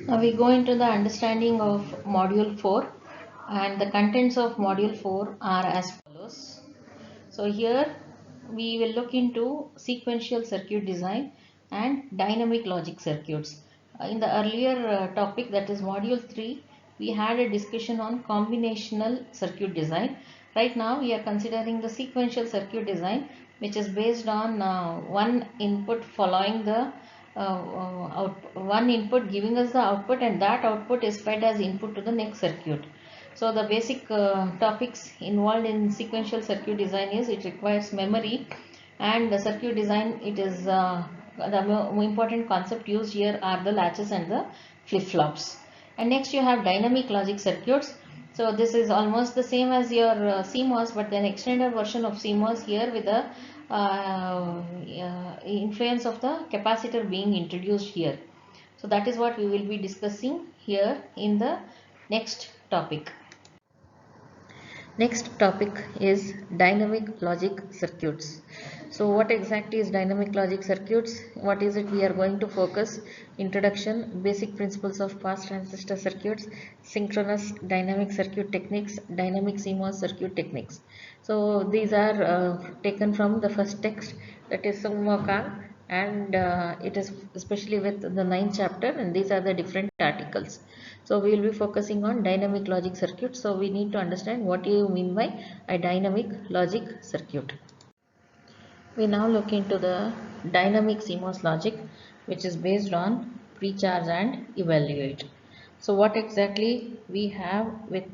Now we go into the understanding of module 4, and the contents of module 4 are as follows. So here we will look into sequential circuit design and dynamic logic circuits. In the earlier topic, that is module 3, we had a discussion on combinational circuit design. Right now we are considering the sequential circuit design, which is based on one input following the one input giving us the output, and that output is fed as input to the next circuit. So the basic topics involved in sequential circuit design is it requires memory, and the circuit design, it is the important concept used here are the latches and the flip-flops. And next you have dynamic logic circuits. So this is almost the same as your CMOS, but then extended version of CMOS here with the influence of the capacitor being introduced here. So that is what we will be discussing here in the next topic. Next topic is dynamic logic circuits. So what exactly is dynamic logic circuits? What is it we are going to focus? Introduction, basic principles of pass transistor circuits, synchronous dynamic circuit techniques, dynamic CMOS circuit techniques. So these are taken from the first text, that is Summa Kang, and it is especially with the 9th chapter, and these are the different articles. So we will be focusing on dynamic logic circuit. So we need to understand what you mean by a dynamic logic circuit. We now look into the dynamic CMOS logic, which is based on pre-charge and evaluate. So what exactly we have with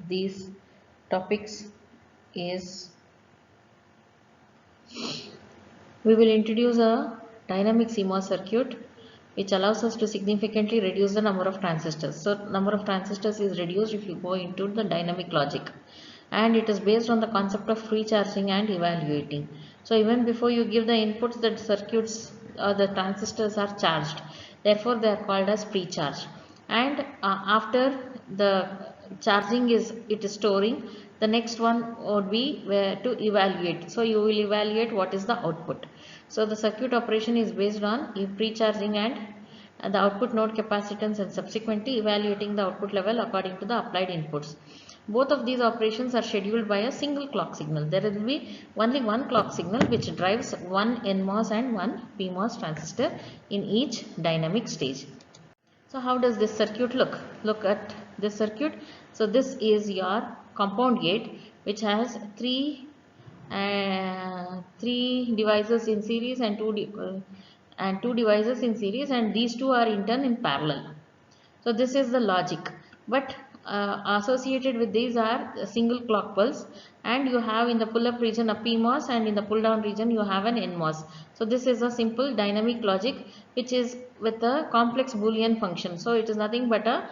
these topics is, we will introduce a dynamic CMOS circuit which allows us to significantly reduce the number of transistors. So number of transistors is reduced if you go into the dynamic logic, and it is based on the concept of pre-charging and evaluating. So even before you give the inputs, the circuits or the transistors are charged, therefore they are called as pre-charge. And after the charging is storing, the next one would be where to evaluate. So you will evaluate what is the output. So the circuit operation is based on pre-charging and the output node capacitance, and subsequently evaluating the output level according to the applied inputs. Both of these operations are scheduled by a single clock signal. There will be only one clock signal which drives one NMOS and one PMOS transistor in each dynamic stage. So how does this circuit look? Look at this circuit. So this is your compound gate, which has three devices in series and two devices in series, and these two are in turn in parallel. So this is the logic, but associated with these are a single clock pulse, and you have in the pull up region a PMOS, and in the pull down region you have an NMOS. So this is a simple dynamic logic which is with a complex Boolean function. So it is nothing but a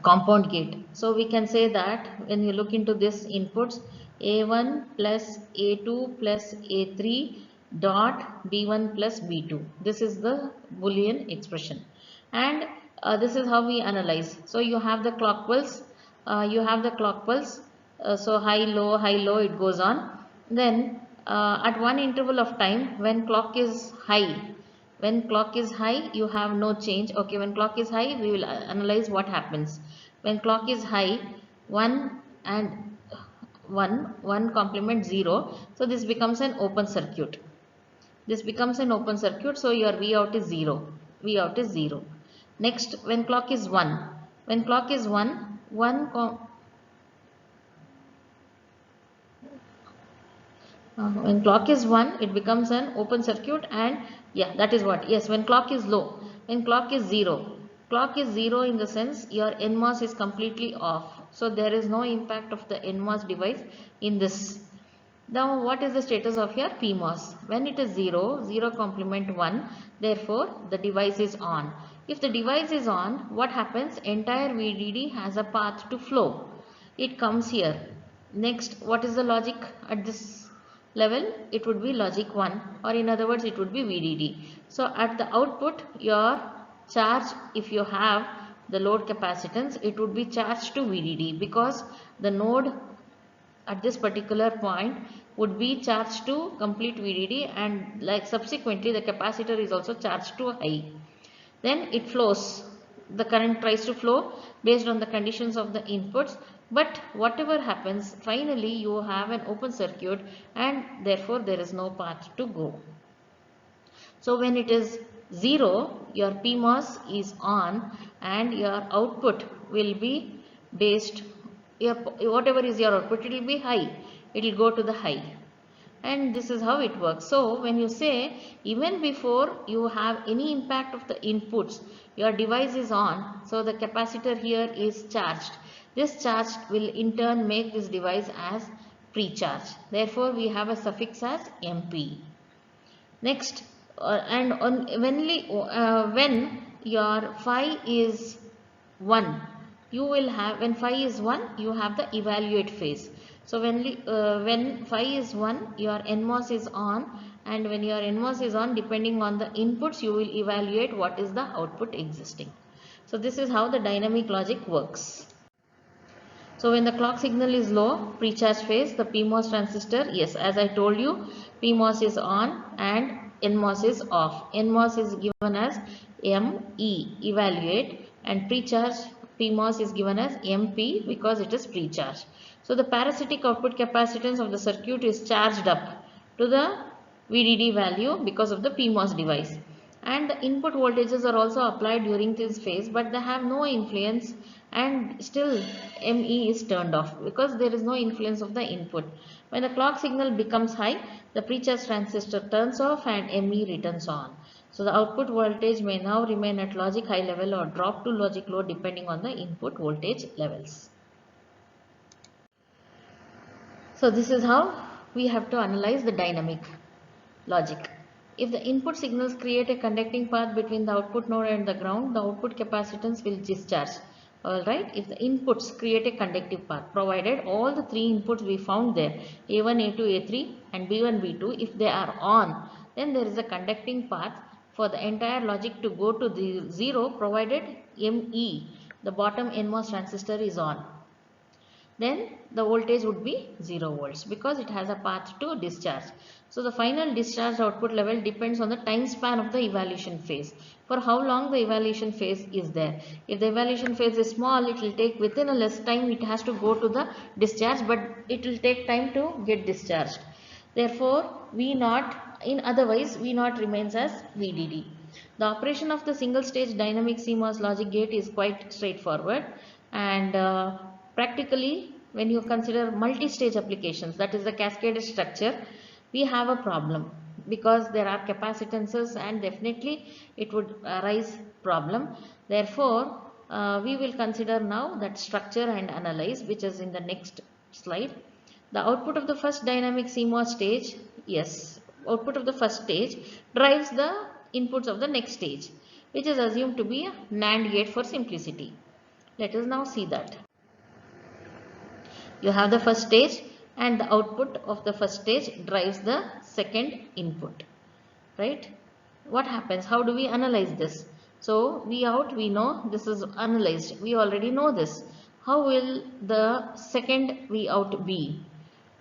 compound gate. So we can say that when you look into this inputs, A1 plus A2 plus A3 dot B1 plus B2. This is the Boolean expression, and this is how we analyze. So you have the clock pulse, so high low it goes on. Then at one interval of time, when clock is high, you have no change. Okay, when clock is high, we will analyze what happens. When clock is high, 1 and 1 complement 0, so this becomes an open circuit. So your V out is 0. Next, when clock is 1, when clock is 1, it becomes an open circuit, and yeah, that is what. Yes, when clock is low, when clock is 0. Clock is 0 in the sense your NMOS is completely off. So there is no impact of the NMOS device in this. Now what is the status of your PMOS? When it is 0 complement 1, therefore the device is on. If the device is on, what happens? Entire VDD has a path to flow. It comes here. Next, what is the logic at this level? It would be logic 1, or in other words it would be VDD. So at the output, your charge, if you have the load capacitance, it would be charged to VDD, because the node at this particular point would be charged to complete VDD, and like subsequently the capacitor is also charged to high. Then it flows. The current tries to flow based on the conditions of the inputs, but whatever happens, finally you have an open circuit and therefore there is no path to go. So when it is 0, your PMOS is on and your output will be based, whatever is your output, it will be high, it will go to the high. And this is how it works. So when you say even before you have any impact of the inputs, your device is on, so the capacitor here is charged. This charge will in turn make this device as pre-charge. Therefore we have a suffix as MP. Next, when your phi is 1, you will have, when phi is 1, you have the evaluate phase. So when phi is 1, your NMOS is on, and when your NMOS is on, depending on the inputs, you will evaluate what is the output existing. So this is how the dynamic logic works. So when the clock signal is low, pre-charge phase, the PMOS transistor, yes, as I told you, PMOS is on and NMOS is off. NMOS is given as ME, evaluate, and pre-charge PMOS is given as MP because it is pre-charge. So the parasitic output capacitance of the circuit is charged up to the VDD value because of the PMOS device. And the input voltages are also applied during this phase, but they have no influence, and still ME is turned off because there is no influence of the input. When the clock signal becomes high, the pre-charge transistor turns off and ME returns on. So the output voltage may now remain at logic high level or drop to logic low depending on the input voltage levels. So this is how we have to analyze the dynamic logic. If the input signals create a conducting path between the output node and the ground, the output capacitance will discharge. Alright, if the inputs create a conductive path, provided all the three inputs we found there, A1, A2, A3 and B1, B2, if they are on, then there is a conducting path for the entire logic to go to the 0 provided ME, the bottom NMOS transistor, is on. Then the voltage would be 0 volts because it has a path to discharge. So the final discharge output level depends on the time span of the evaluation phase. For how long the evaluation phase is there. If the evaluation phase is small, it will take within a less time it has to go to the discharge, but it will take time to get discharged. Therefore, V0, in otherwise V0 remains as VDD. The operation of the single stage dynamic CMOS logic gate is quite straightforward, and practically when you consider multi-stage applications, that is the cascaded structure, we have a problem because there are capacitances and definitely it would arise problem. Therefore, we will consider now that structure and analyze, which is in the next slide. The output of the first dynamic CMOS stage, yes, output of the first stage drives the inputs of the next stage, which is assumed to be a NAND gate for simplicity. Let us now see that. You have the first stage and the output of the first stage drives the second input, right? What happens? How do we analyze this? So V out, we know this is analyzed. We already know this. How will the second V out be?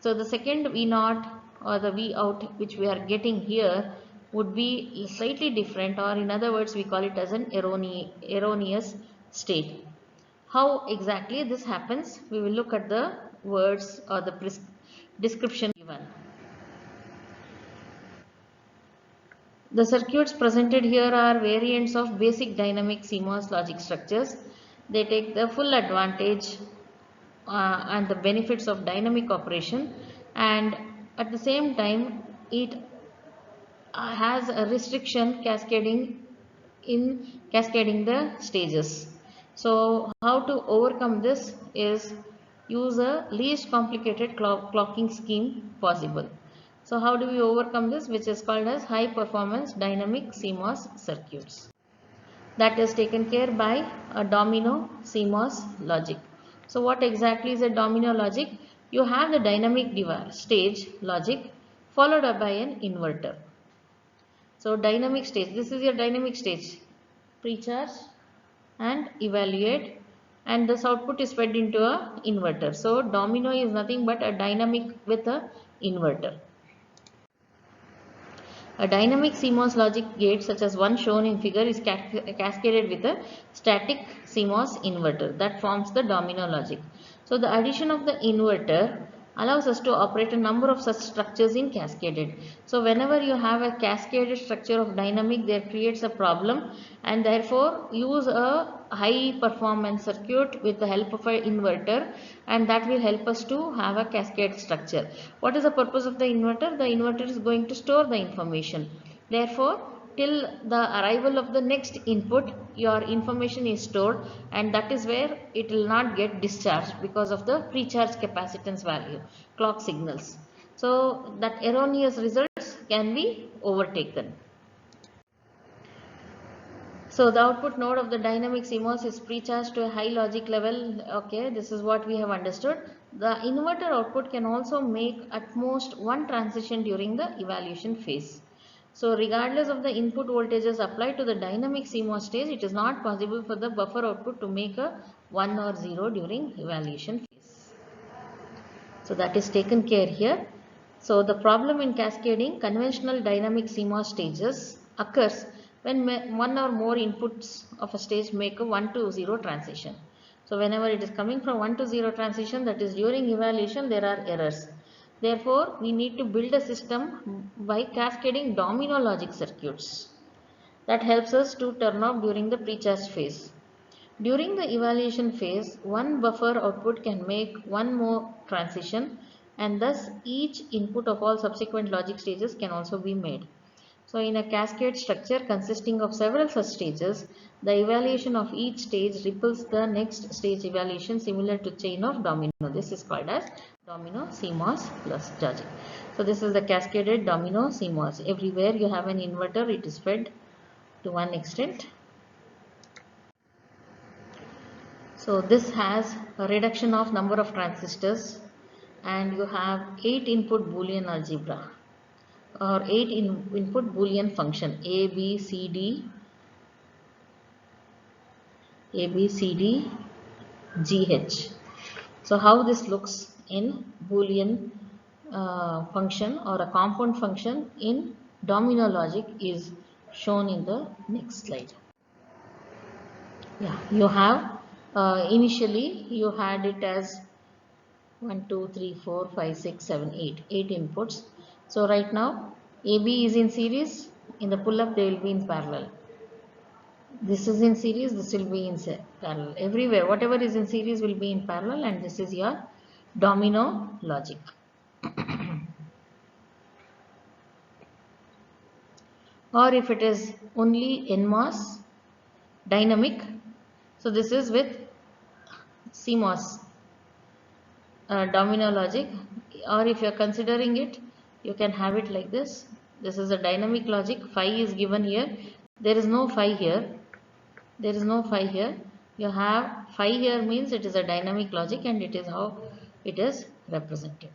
So the second V naught or the V out which we are getting here would be slightly different, or in other words we call it as an erroneous state. How exactly this happens? We will look at the words or the description given. The circuits presented here are variants of basic dynamic CMOS logic structures. They take the full advantage and the benefits of dynamic operation, and at the same time it has a restriction cascading the stages. So how to overcome this is use a least complicated clocking scheme possible. So how do we overcome this, which is called as high performance dynamic CMOS circuits? That is taken care by a domino CMOS logic. So what exactly is a domino logic? You have the dynamic stage logic followed by an inverter. So dynamic stage, this is your dynamic stage, pre-charge and evaluate, and this output is fed into a inverter. So domino is nothing but a dynamic with a inverter. A dynamic CMOS logic gate such as one shown in figure is cascaded with a static CMOS inverter that forms the domino logic. So the addition of the inverter allows us to operate a number of such structures in cascaded. So whenever you have a cascaded structure of dynamic, there creates a problem, and therefore use a high performance circuit with the help of an inverter, and that will help us to have a cascade structure. What is the purpose of the inverter? The inverter is going to store the information. Therefore, till the arrival of the next input, your information is stored, and that is where it will not get discharged because of the pre-charge capacitance value, clock signals. So that erroneous results can be overtaken. So the output node of the dynamic CMOS is pre-charged to a high logic level. Okay, this is what we have understood. The inverter output can also make at most one transition during the evaluation phase. So regardless of the input voltages applied to the dynamic CMOS stage, it is not possible for the buffer output to make a 1 or 0 during evaluation phase. So that is taken care here. So the problem in cascading conventional dynamic CMOS stages occurs when one or more inputs of a stage make a 1 to 0 transition. So whenever it is coming from 1 to 0 transition, that is during evaluation, there are errors. Therefore, we need to build a system by cascading domino logic circuits. That helps us to turn off during the pre-charge phase. During the evaluation phase, one buffer output can make one more transition, and thus each input of all subsequent logic stages can also be made. So in a cascade structure consisting of several such stages, the evaluation of each stage ripples the next stage evaluation, similar to chain of domino. This is called as domino CMOS plus logic. So this is the cascaded domino CMOS. Everywhere you have an inverter, it is fed to one extent. So this has a reduction of number of transistors, and you have 8 input Boolean algebra or 8 input Boolean function A, B, C, D, G, H. So how this looks in Boolean function or a compound function in domino logic is shown in the next slide. Yeah, you have initially you had it as 1, 2, 3, 4, 5, 6, 7, 8. 8 inputs. So right now AB is in series. In the pull-up they will be in parallel. This is in series. This will be in parallel. Everywhere whatever is in series will be in parallel, and this is your domino logic. Or if it is only NMOS dynamic, so this is with CMOS domino logic, or if you are considering it, you can have it like this. This is a dynamic logic. Phi is given here. There is no phi here. There is no phi here. You have phi here means it is a dynamic logic, and it is how it is represented.